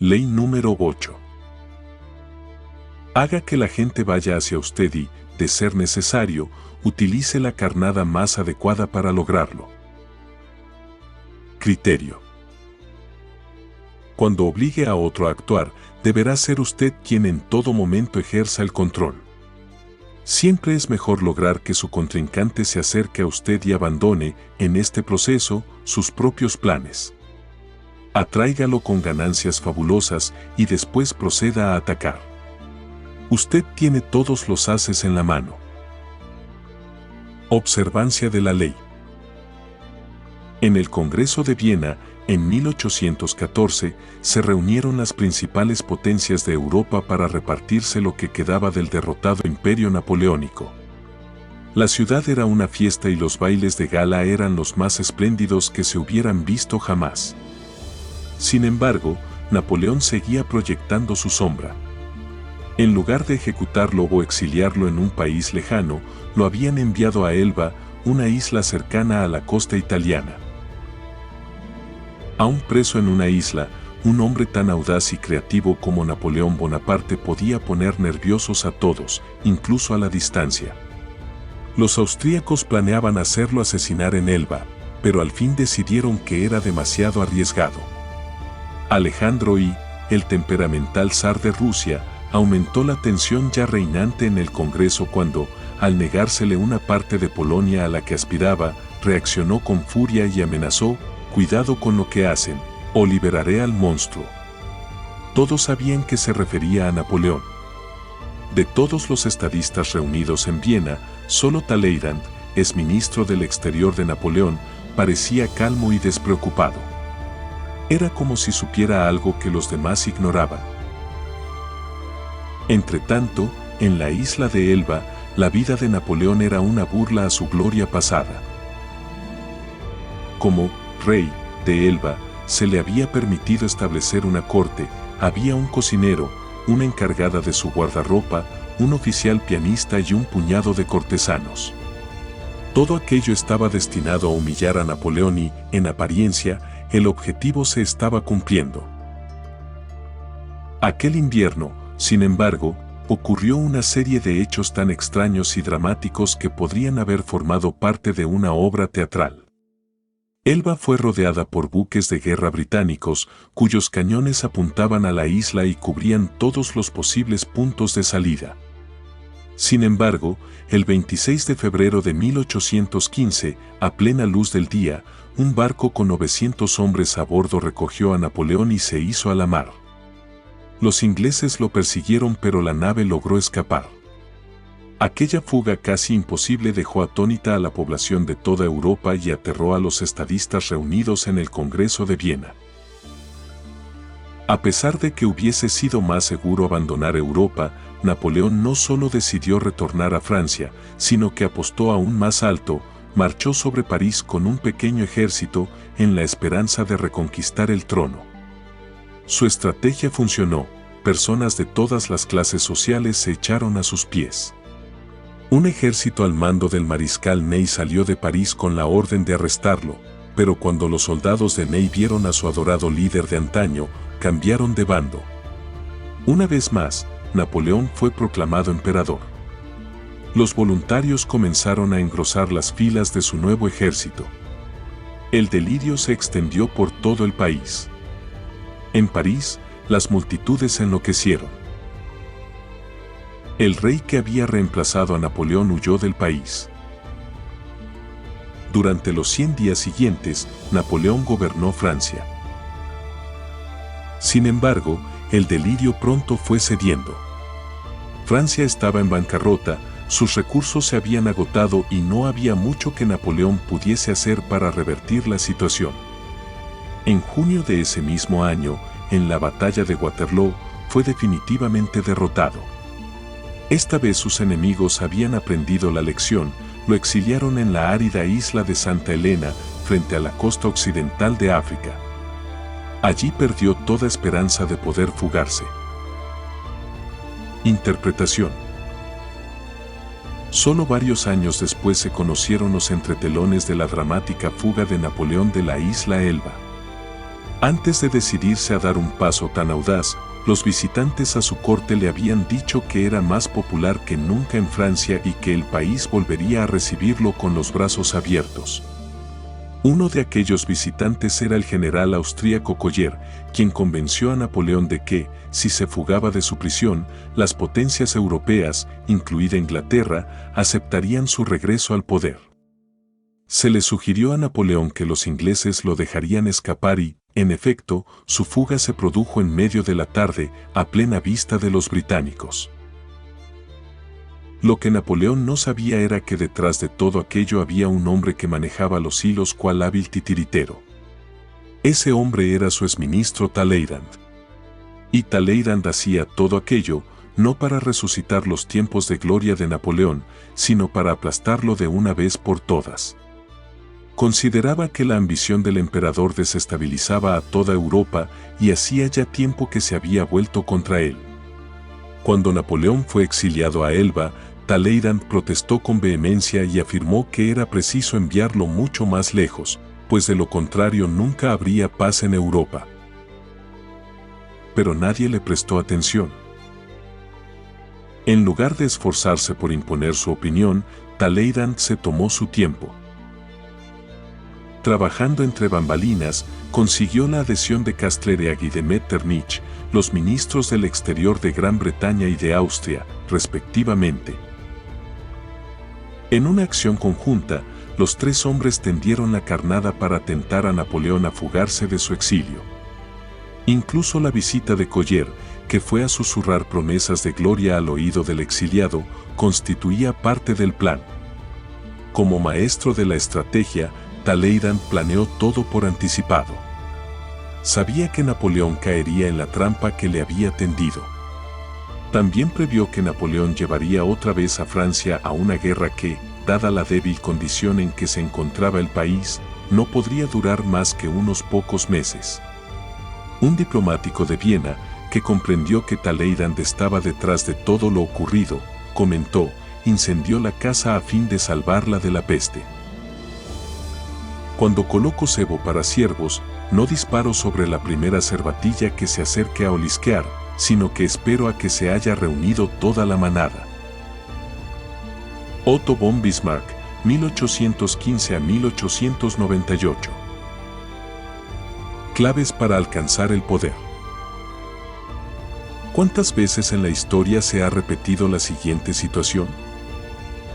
Ley número 8. Haga que la gente vaya hacia usted y, de ser necesario, utilice la carnada más adecuada para lograrlo. Criterio. Cuando obligue a otro a actuar, deberá ser usted quien en todo momento ejerza el control. Siempre es mejor lograr que su contrincante se acerque a usted y abandone, en este proceso, sus propios planes. Atráigalo con ganancias fabulosas y después proceda a atacar. Usted tiene todos los ases en la mano. Observancia de la ley. En el Congreso de Viena, en 1814, se reunieron las principales potencias de Europa para repartirse lo que quedaba del derrotado imperio napoleónico. La ciudad era una fiesta y los bailes de gala eran los más espléndidos que se hubieran visto jamás. Sin embargo, Napoleón seguía proyectando su sombra. En lugar de ejecutarlo o exiliarlo en un país lejano, lo habían enviado a Elba, una isla cercana a la costa italiana. Aún preso en una isla, un hombre tan audaz y creativo como Napoleón Bonaparte podía poner nerviosos a todos, incluso a la distancia. Los austríacos planeaban hacerlo asesinar en Elba, pero al fin decidieron que era demasiado arriesgado. Alejandro I, el temperamental zar de Rusia, aumentó la tensión ya reinante en el Congreso cuando, al negársele una parte de Polonia a la que aspiraba, reaccionó con furia y amenazó: «Cuidado con lo que hacen, o liberaré al monstruo». Todos sabían que se refería a Napoleón. De todos los estadistas reunidos en Viena, solo Talleyrand, exministro del Exterior de Napoleón, parecía calmo y despreocupado. Era como si supiera algo que los demás ignoraban. Entretanto, en la isla de Elba, la vida de Napoleón era una burla a su gloria pasada. Como rey de Elba, se le había permitido establecer una corte, había un cocinero, una encargada de su guardarropa, un oficial pianista y un puñado de cortesanos. Todo aquello estaba destinado a humillar a Napoleón y, en apariencia, el objetivo se estaba cumpliendo. Aquel invierno, sin embargo, ocurrió una serie de hechos tan extraños y dramáticos que podrían haber formado parte de una obra teatral. Elba fue rodeada por buques de guerra británicos, cuyos cañones apuntaban a la isla y cubrían todos los posibles puntos de salida. Sin embargo, el 26 de febrero de 1815, a plena luz del día, un barco con 900 hombres a bordo recogió a Napoleón y se hizo a la mar. Los ingleses lo persiguieron, pero la nave logró escapar. Aquella fuga casi imposible dejó atónita a la población de toda Europa y aterró a los estadistas reunidos en el Congreso de Viena. A pesar de que hubiese sido más seguro abandonar Europa, Napoleón no solo decidió retornar a Francia, sino que apostó aún más alto, marchó sobre París con un pequeño ejército en la esperanza de reconquistar el trono. Su estrategia funcionó, personas de todas las clases sociales se echaron a sus pies. Un ejército al mando del mariscal Ney salió de París con la orden de arrestarlo, pero cuando los soldados de Ney vieron a su adorado líder de antaño, cambiaron de bando. Una vez más, Napoleón fue proclamado emperador. Los voluntarios comenzaron a engrosar las filas de su nuevo ejército. El delirio se extendió por todo el país. En París, las multitudes enloquecieron. El rey que había reemplazado a Napoleón huyó del país. Durante los 100 días siguientes, Napoleón gobernó Francia. Sin embargo, el delirio pronto fue cediendo. Francia estaba en bancarrota, sus recursos se habían agotado y no había mucho que Napoleón pudiese hacer para revertir la situación. En junio de ese mismo año, en la batalla de Waterloo, fue definitivamente derrotado. Esta vez sus enemigos habían aprendido la lección, lo exiliaron en la árida isla de Santa Elena, frente a la costa occidental de África. Allí perdió toda esperanza de poder fugarse. Interpretación. Solo varios años después se conocieron los entretelones de la dramática fuga de Napoleón de la isla Elba. Antes de decidirse a dar un paso tan audaz, los visitantes a su corte le habían dicho que era más popular que nunca en Francia y que el país volvería a recibirlo con los brazos abiertos. Uno de aquellos visitantes era el general austríaco Collier, quien convenció a Napoleón de que, si se fugaba de su prisión, las potencias europeas, incluida Inglaterra, aceptarían su regreso al poder. Se le sugirió a Napoleón que los ingleses lo dejarían escapar y, en efecto, su fuga se produjo en medio de la tarde, a plena vista de los británicos. Lo que Napoleón no sabía era que detrás de todo aquello había un hombre que manejaba los hilos cual hábil titiritero. Ese hombre era su exministro Talleyrand. Y Talleyrand hacía todo aquello, no para resucitar los tiempos de gloria de Napoleón, sino para aplastarlo de una vez por todas. Consideraba que la ambición del emperador desestabilizaba a toda Europa y hacía ya tiempo que se había vuelto contra él. Cuando Napoleón fue exiliado a Elba, Talleyrand protestó con vehemencia y afirmó que era preciso enviarlo mucho más lejos, pues de lo contrario nunca habría paz en Europa. Pero nadie le prestó atención. En lugar de esforzarse por imponer su opinión, Talleyrand se tomó su tiempo. Trabajando entre bambalinas, consiguió la adhesión de Castlereagh y de Metternich, los ministros del exterior de Gran Bretaña y de Austria, respectivamente. En una acción conjunta, los tres hombres tendieron la carnada para tentar a Napoleón a fugarse de su exilio. Incluso la visita de Collier, que fue a susurrar promesas de gloria al oído del exiliado, constituía parte del plan. Como maestro de la estrategia, Talleyrand planeó todo por anticipado. Sabía que Napoleón caería en la trampa que le había tendido. También previó que Napoleón llevaría otra vez a Francia a una guerra que, dada la débil condición en que se encontraba el país, no podría durar más que unos pocos meses. Un diplomático de Viena, que comprendió que Talleyrand estaba detrás de todo lo ocurrido, comentó, incendió la casa a fin de salvarla de la peste. Cuando coloco cebo para ciervos, no disparo sobre la primera cervatilla que se acerque a olisquear, sino que espero a que se haya reunido toda la manada. Otto von Bismarck, 1815 a 1898. Claves para alcanzar el poder. ¿Cuántas veces en la historia se ha repetido la siguiente situación?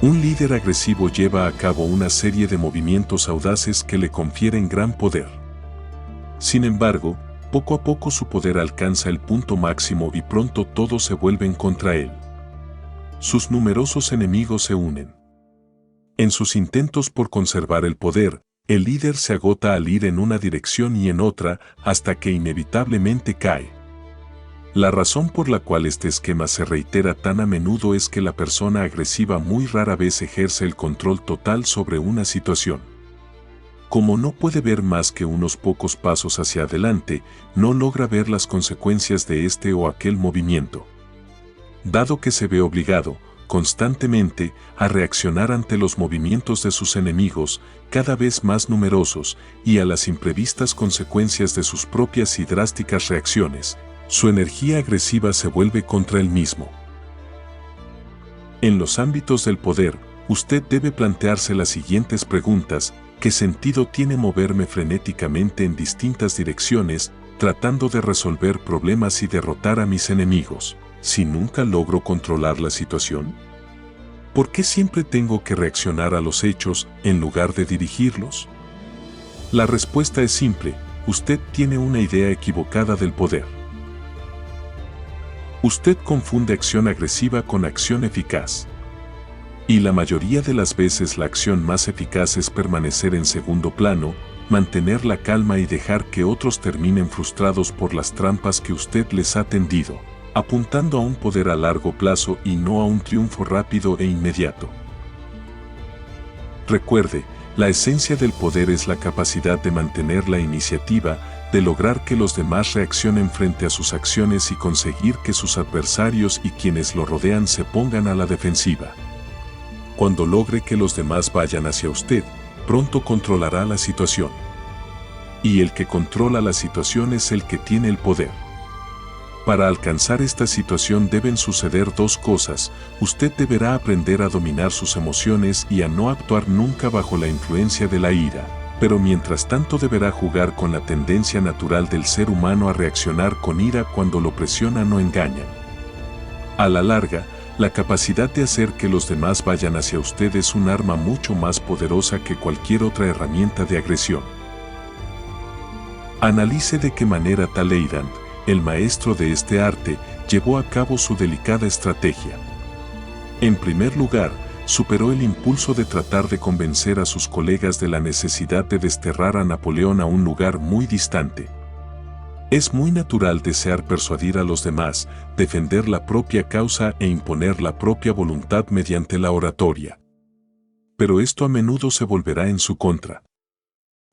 Un líder agresivo lleva a cabo una serie de movimientos audaces que le confieren gran poder. Sin embargo, poco a poco su poder alcanza el punto máximo y pronto todos se vuelven contra él. Sus numerosos enemigos se unen. En sus intentos por conservar el poder, el líder se agota al ir en una dirección y en otra hasta que inevitablemente cae. La razón por la cual este esquema se reitera tan a menudo es que la persona agresiva muy rara vez ejerce el control total sobre una situación. Como no puede ver más que unos pocos pasos hacia adelante, no logra ver las consecuencias de este o aquel movimiento. Dado que se ve obligado, constantemente, a reaccionar ante los movimientos de sus enemigos, cada vez más numerosos, y a las imprevistas consecuencias de sus propias y drásticas reacciones, su energía agresiva se vuelve contra él mismo. En los ámbitos del poder, usted debe plantearse las siguientes preguntas: ¿qué sentido tiene moverme frenéticamente en distintas direcciones, tratando de resolver problemas y derrotar a mis enemigos, si nunca logro controlar la situación? ¿Por qué siempre tengo que reaccionar a los hechos en lugar de dirigirlos? La respuesta es simple: usted tiene una idea equivocada del poder. Usted confunde acción agresiva con acción eficaz. Y la mayoría de las veces la acción más eficaz es permanecer en segundo plano, mantener la calma y dejar que otros terminen frustrados por las trampas que usted les ha tendido, apuntando a un poder a largo plazo y no a un triunfo rápido e inmediato. Recuerde, la esencia del poder es la capacidad de mantener la iniciativa, de lograr que los demás reaccionen frente a sus acciones y conseguir que sus adversarios y quienes lo rodean se pongan a la defensiva. Cuando logre que los demás vayan hacia usted, pronto controlará la situación. Y el que controla la situación es el que tiene el poder. Para alcanzar esta situación deben suceder dos cosas. Usted deberá aprender a dominar sus emociones y a no actuar nunca bajo la influencia de la ira, pero mientras tanto deberá jugar con la tendencia natural del ser humano a reaccionar con ira cuando lo presionan o engañan. A la larga, la capacidad de hacer que los demás vayan hacia usted es un arma mucho más poderosa que cualquier otra herramienta de agresión. Analice de qué manera Talleyrand, el maestro de este arte, llevó a cabo su delicada estrategia. En primer lugar, superó el impulso de tratar de convencer a sus colegas de la necesidad de desterrar a Napoleón a un lugar muy distante. Es muy natural desear persuadir a los demás, defender la propia causa e imponer la propia voluntad mediante la oratoria. Pero esto a menudo se volverá en su contra.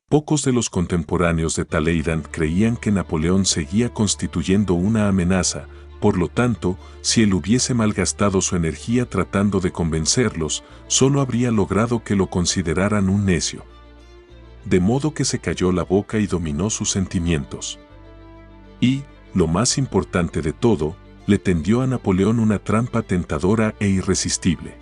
Pocos de los contemporáneos de Talleyrand creían que Napoleón seguía constituyendo una amenaza, por lo tanto, si él hubiese malgastado su energía tratando de convencerlos, solo habría logrado que lo consideraran un necio. De modo que se calló la boca y dominó sus sentimientos. Y, lo más importante de todo, le tendió a Napoleón una trampa tentadora e irresistible.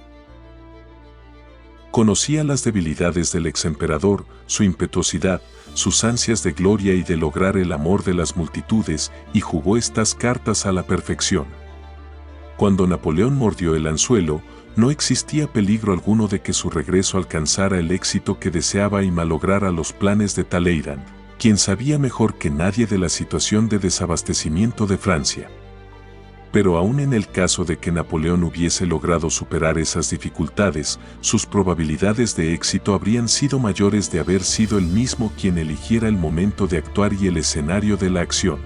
Conocía las debilidades del exemperador, su impetuosidad, sus ansias de gloria y de lograr el amor de las multitudes, y jugó estas cartas a la perfección. Cuando Napoleón mordió el anzuelo, no existía peligro alguno de que su regreso alcanzara el éxito que deseaba y malograra los planes de Talleyrand, quien sabía mejor que nadie de la situación de desabastecimiento de Francia. Pero aún en el caso de que Napoleón hubiese logrado superar esas dificultades, sus probabilidades de éxito habrían sido mayores de haber sido él mismo quien eligiera el momento de actuar y el escenario de la acción.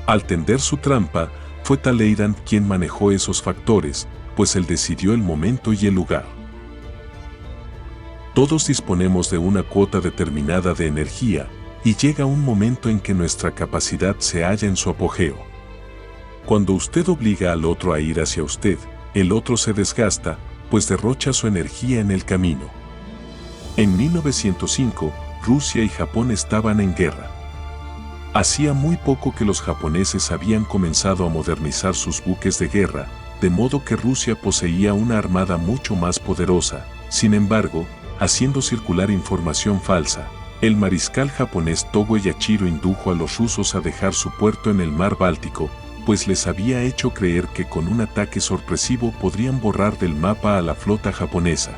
Al tender su trampa, fue Talleyrand quien manejó esos factores, pues él decidió el momento y el lugar. Todos disponemos de una cuota determinada de energía, y llega un momento en que nuestra capacidad se halla en su apogeo. Cuando usted obliga al otro a ir hacia usted, el otro se desgasta, pues derrocha su energía en el camino. En 1905, Rusia y Japón estaban en guerra. Hacía muy poco que los japoneses habían comenzado a modernizar sus buques de guerra, de modo que Rusia poseía una armada mucho más poderosa. Sin embargo, haciendo circular información falsa, el mariscal japonés Togo Yachiro indujo a los rusos a dejar su puerto en el mar Báltico, pues les había hecho creer que con un ataque sorpresivo podrían borrar del mapa a la flota japonesa.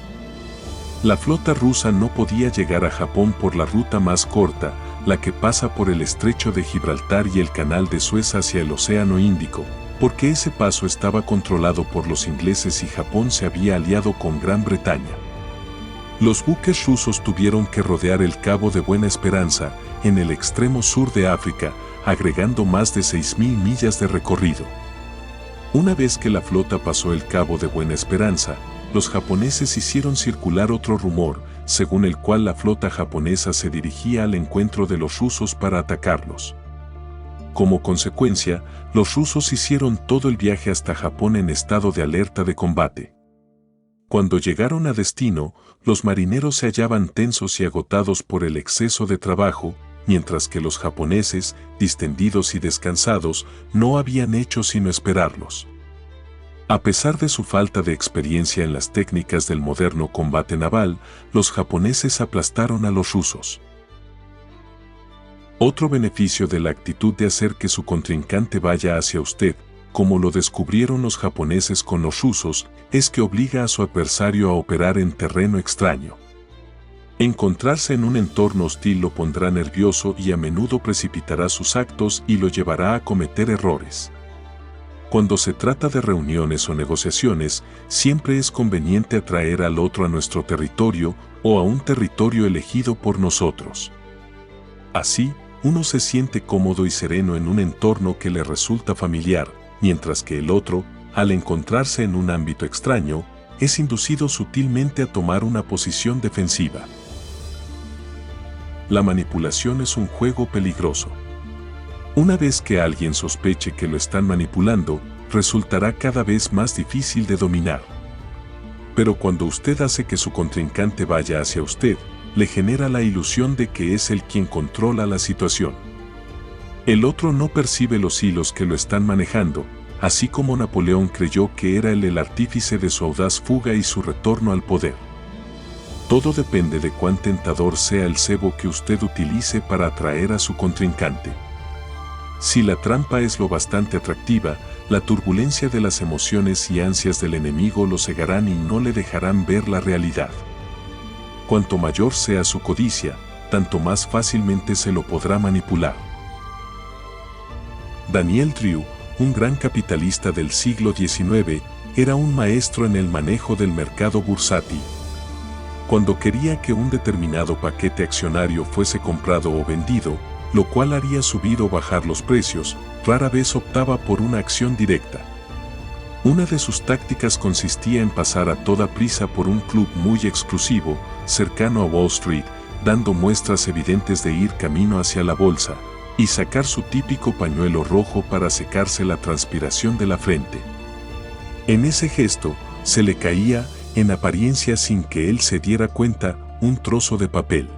La flota rusa no podía llegar a Japón por la ruta más corta, la que pasa por el estrecho de Gibraltar y el canal de Suez hacia el Océano Índico, porque ese paso estaba controlado por los ingleses y Japón se había aliado con Gran Bretaña. Los buques rusos tuvieron que rodear el Cabo de Buena Esperanza, en el extremo sur de África, agregando más de 6.000 millas de recorrido. Una vez que la flota pasó el Cabo de Buena Esperanza, los japoneses hicieron circular otro rumor, según el cual la flota japonesa se dirigía al encuentro de los rusos para atacarlos. Como consecuencia, los rusos hicieron todo el viaje hasta Japón en estado de alerta de combate. Cuando llegaron a destino, los marineros se hallaban tensos y agotados por el exceso de trabajo, mientras que los japoneses, distendidos y descansados, no habían hecho sino esperarlos. A pesar de su falta de experiencia en las técnicas del moderno combate naval, los japoneses aplastaron a los rusos. Otro beneficio de la actitud de hacer que su contrincante vaya hacia usted, como lo descubrieron los japoneses con los rusos, es que obliga a su adversario a operar en terreno extraño. Encontrarse en un entorno hostil lo pondrá nervioso y a menudo precipitará sus actos y lo llevará a cometer errores. Cuando se trata de reuniones o negociaciones, siempre es conveniente atraer al otro a nuestro territorio o a un territorio elegido por nosotros. Así, uno se siente cómodo y sereno en un entorno que le resulta familiar, mientras que el otro, al encontrarse en un ámbito extraño, es inducido sutilmente a tomar una posición defensiva. La manipulación es un juego peligroso. Una vez que alguien sospeche que lo están manipulando, resultará cada vez más difícil de dominar. Pero cuando usted hace que su contrincante vaya hacia usted, le genera la ilusión de que es él quien controla la situación. El otro no percibe los hilos que lo están manejando, así como Napoleón creyó que era él el artífice de su audaz fuga y su retorno al poder. Todo depende de cuán tentador sea el cebo que usted utilice para atraer a su contrincante. Si la trampa es lo bastante atractiva, la turbulencia de las emociones y ansias del enemigo lo cegarán y no le dejarán ver la realidad. Cuanto mayor sea su codicia, tanto más fácilmente se lo podrá manipular. Daniel Drew, un gran capitalista del siglo XIX, era un maestro en el manejo del mercado bursátil. Cuando quería que un determinado paquete accionario fuese comprado o vendido, lo cual haría subir o bajar los precios, rara vez optaba por una acción directa. Una de sus tácticas consistía en pasar a toda prisa por un club muy exclusivo, cercano a Wall Street, dando muestras evidentes de ir camino hacia la bolsa, y sacar su típico pañuelo rojo para secarse la transpiración de la frente. En ese gesto, se le caía, en apariencia sin que él se diera cuenta, un trozo de papel.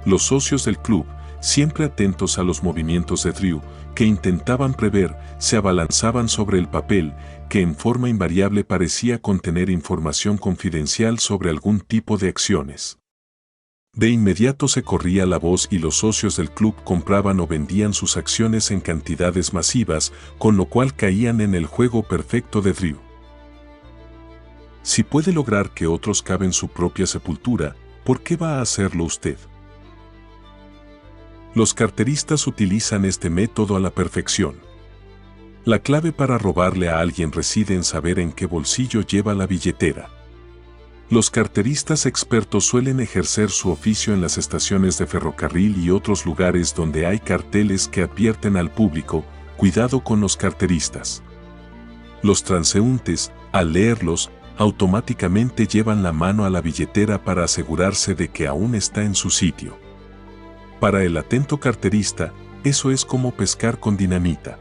Los socios del club, siempre atentos a los movimientos de Drew, que intentaban prever, se abalanzaban sobre el papel, que en forma invariable parecía contener información confidencial sobre algún tipo de acciones. De inmediato se corría la voz y los socios del club compraban o vendían sus acciones en cantidades masivas, con lo cual caían en el juego perfecto de Drew. Si puede lograr que otros caven su propia sepultura, ¿por qué va a hacerlo usted? Los carteristas utilizan este método a la perfección. La clave para robarle a alguien reside en saber en qué bolsillo lleva la billetera. Los carteristas expertos suelen ejercer su oficio en las estaciones de ferrocarril y otros lugares donde hay carteles que advierten al público, cuidado con los carteristas. Los transeúntes, al leerlos, automáticamente llevan la mano a la billetera para asegurarse de que aún está en su sitio. Para el atento carterista, eso es como pescar con dinamita.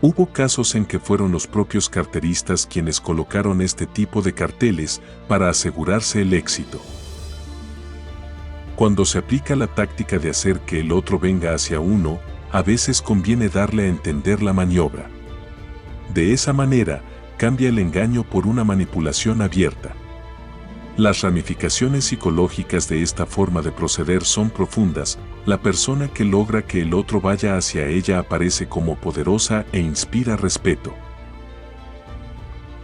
Hubo casos en que fueron los propios carteristas quienes colocaron este tipo de carteles para asegurarse el éxito. Cuando se aplica la táctica de hacer que el otro venga hacia uno, a veces conviene darle a entender la maniobra. De esa manera, cambia el engaño por una manipulación abierta. Las ramificaciones psicológicas de esta forma de proceder son profundas. La persona que logra que el otro vaya hacia ella aparece como poderosa e inspira respeto.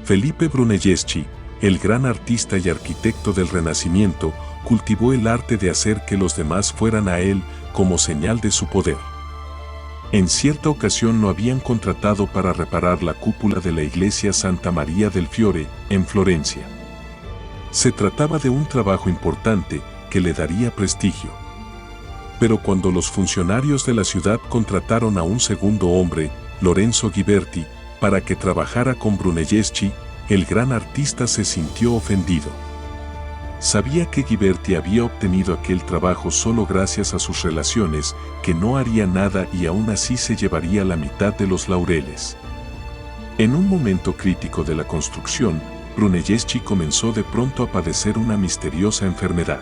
Felipe Brunelleschi, el gran artista y arquitecto del Renacimiento, cultivó el arte de hacer que los demás fueran a él como señal de su poder. En cierta ocasión lo habían contratado para reparar la cúpula de la iglesia Santa María del Fiore, en Florencia. Se trataba de un trabajo importante que le daría prestigio. Pero cuando los funcionarios de la ciudad contrataron a un segundo hombre, Lorenzo Ghiberti, para que trabajara con Brunelleschi, el gran artista se sintió ofendido. Sabía que Ghiberti había obtenido aquel trabajo solo gracias a sus relaciones, que no haría nada y aún así se llevaría la mitad de los laureles. En un momento crítico de la construcción, Brunelleschi comenzó de pronto a padecer una misteriosa enfermedad.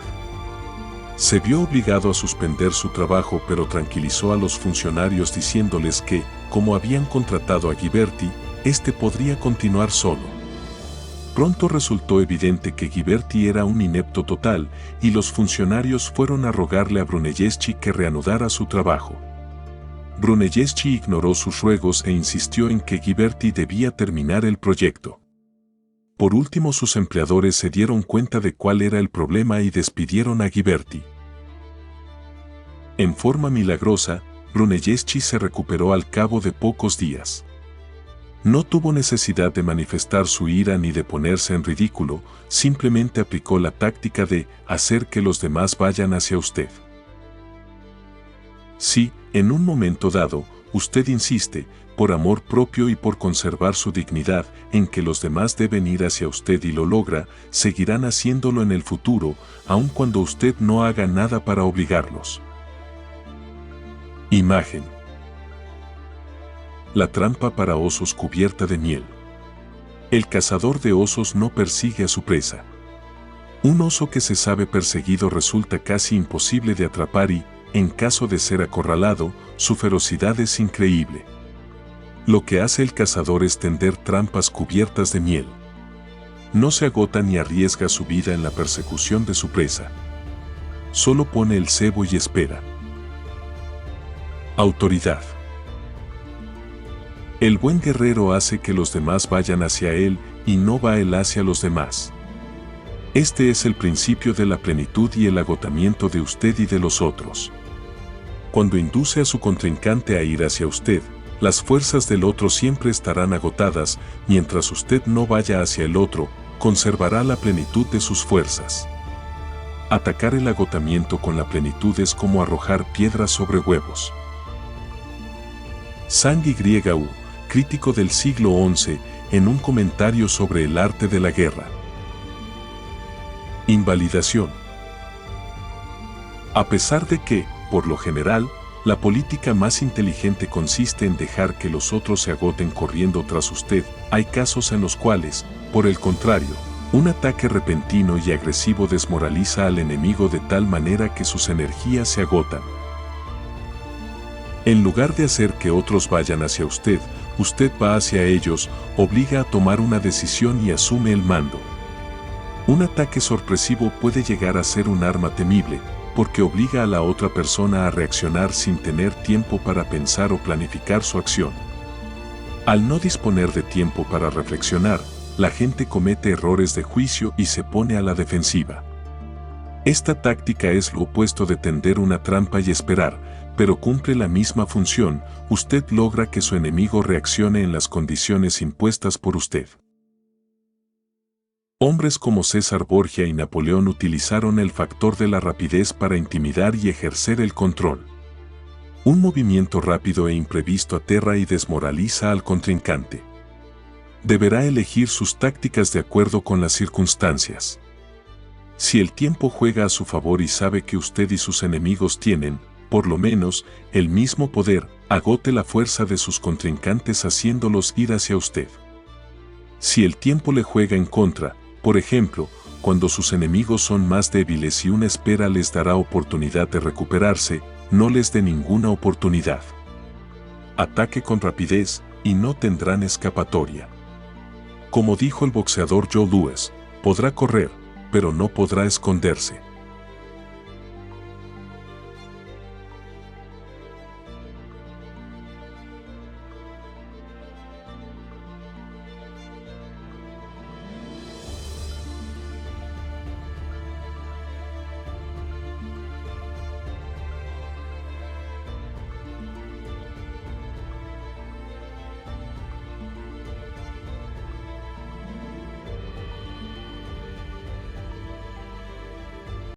Se vio obligado a suspender su trabajo, pero tranquilizó a los funcionarios diciéndoles que, como habían contratado a Ghiberti, este podría continuar solo. Pronto resultó evidente que Ghiberti era un inepto total, y los funcionarios fueron a rogarle a Brunelleschi que reanudara su trabajo. Brunelleschi ignoró sus ruegos e insistió en que Ghiberti debía terminar el proyecto. Por último, sus empleadores se dieron cuenta de cuál era el problema y despidieron a Ghiberti. En forma milagrosa, Brunelleschi se recuperó al cabo de pocos días. No tuvo necesidad de manifestar su ira ni de ponerse en ridículo, simplemente aplicó la táctica de hacer que los demás vayan hacia usted. Si, en un momento dado, usted insiste, por amor propio y por conservar su dignidad, en que los demás deben ir hacia usted y lo logra, seguirán haciéndolo en el futuro, aun cuando usted no haga nada para obligarlos. Imagen. La trampa para osos cubierta de miel. El cazador de osos no persigue a su presa. Un oso que se sabe perseguido resulta casi imposible de atrapar y, en caso de ser acorralado, su ferocidad es increíble. Lo que hace el cazador es tender trampas cubiertas de miel. No se agota ni arriesga su vida en la persecución de su presa. Solo pone el cebo y espera. Autoridad. El buen guerrero hace que los demás vayan hacia él y no va él hacia los demás. Este es el principio de la plenitud y el agotamiento de usted y de los otros. Cuando induce a su contrincante a ir hacia usted, las fuerzas del otro siempre estarán agotadas, mientras usted no vaya hacia el otro, conservará la plenitud de sus fuerzas. Atacar el agotamiento con la plenitud es como arrojar piedras sobre huevos. Zhang Yu, crítico del siglo XI, en un comentario sobre el arte de la guerra. Invalidación. A pesar de que, por lo general, la política más inteligente consiste en dejar que los otros se agoten corriendo tras usted, hay casos en los cuales, por el contrario, un ataque repentino y agresivo desmoraliza al enemigo de tal manera que sus energías se agotan. En lugar de hacer que otros vayan hacia usted, usted va hacia ellos, obliga a tomar una decisión y asume el mando. Un ataque sorpresivo puede llegar a ser un arma temible, porque obliga a la otra persona a reaccionar sin tener tiempo para pensar o planificar su acción. Al no disponer de tiempo para reflexionar, la gente comete errores de juicio y se pone a la defensiva. Esta táctica es lo opuesto de tender una trampa y esperar, pero cumple la misma función. Usted logra que su enemigo reaccione en las condiciones impuestas por usted. Hombres como César Borgia y Napoleón utilizaron el factor de la rapidez para intimidar y ejercer el control. Un movimiento rápido e imprevisto aterra y desmoraliza al contrincante. Deberá elegir sus tácticas de acuerdo con las circunstancias. Si el tiempo juega a su favor y sabe que usted y sus enemigos tienen, por lo menos, el mismo poder, agote la fuerza de sus contrincantes haciéndolos ir hacia usted. Si el tiempo le juega en contra, por ejemplo, cuando sus enemigos son más débiles y una espera les dará oportunidad de recuperarse, no les dé ninguna oportunidad. Ataque con rapidez y no tendrán escapatoria. Como dijo el boxeador Joe Louis, podrá correr, pero no podrá esconderse.